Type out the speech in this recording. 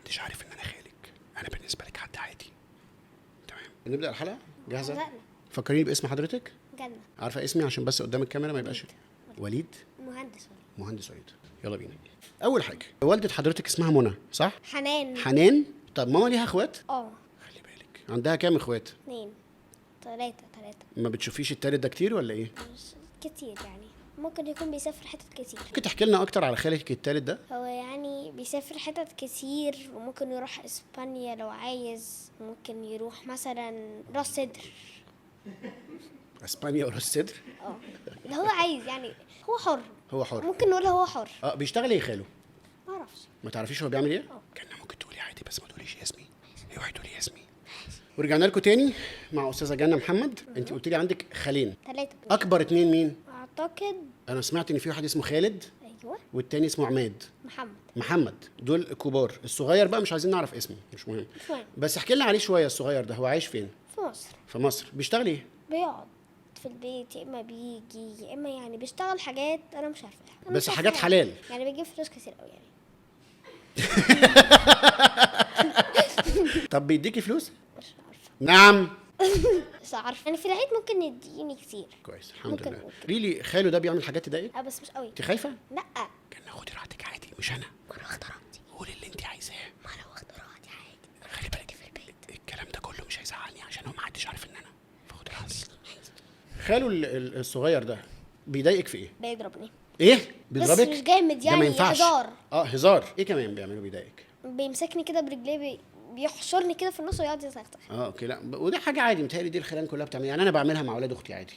محدش عارف ان انا خالك، انا بالنسبه لك حد عادي. تمام، نبدا الحلقه. جاهزه؟ بدأنا. فكريني باسم حضرتك. جنة. عارفه اسمي عشان بس قدام الكاميرا ما يبقاش. وليد. مهندس وليد. مهندس وليد. يلا بينا. اول حاجه، والده حضرتك اسمها منى صح؟ حنان. حنان. طب ماما ليها اخوات؟ اه. خلي بالك، عندها كام اخوات؟ 2 3. ما بتشوفيش التالت ده كتير ولا ايه؟ مش كتير يعني، ممكن يكون بيسافر حتت كتير. ممكن تحكي لنا اكتر على خالك التالت ده؟ هو يعني بيسافر حتت كتير، وممكن يروح اسبانيا لو عايز، ممكن يروح مثلا راس سدر. اسبانيا وراس صدر؟ اه، اللي هو عايز يعني، هو حر. هو حر. ممكن نقول هو حر. بيشتغل ايه خاله؟ ما اعرفش. ما تعرفيش هو بيعمل ايه؟ اه. كان ممكن تقولي عادي بس ما تقوليش اسمي، اوعي تقولي اسمي. ورجعنا لكم تاني مع استاذه جنة محمد. انت قلت لي عندك خالين. 3. اكبر اتنين مين؟ اعتقد. انا سمعت ان في واحد اسمه خالد ايوه. والتاني اسمه عماد. محمد. محمد. دول كبار. الصغير بقى مش عايزين نعرف اسمه، مش مهم. مش مهم. بس احكي لنا عليه شويه. الصغير ده هو عايش فين؟ في مصر. في مصر. بيشتغل ايه؟ بيقعد في البيت، يا اما بيجي، يا اما يعني بيشتغل حاجات انا مش عارفاها. أنا بس مش عارفة حاجات يعني. حلال. يعني بيجيب فلوس كتير قوي يعني. طب بيديكي فلوس؟ مش عارفه. نعم. مش عارفه يعني، في العيد ممكن يديني كتير. كويس الحمد ممكن لله. أقول. ريلي خاله ده بيعمل حاجات تضايقك؟ بس مش قوي. انت خايفه؟ لا. كان خدي راحتك عادي، مش انا. انا واخده راحتي. قولي اللي انت عايزاه. ما انا واخده راحتي عادي. خلي بالك في البيت الكلام ده كله مش هيزعلني عشان هو محدش عارف ان انا. فخدي راحتك. خاله الصغير ده بيضايقك في ايه؟ بيضربني. ايه؟ بس بيضربك؟ مش جامد ده ما يعني، ينفعش. هزار. هزار. ايه كمان بيعمله بيضايقك؟ بيمسكني كده برجليه، بيحشرني كده في النص ويقعد يزغطح. اوكي. لا وده حاجه عادي، متهيألي دي الخلان كلها بتعمل، يعني انا بعملها مع اولاد اختي عادي.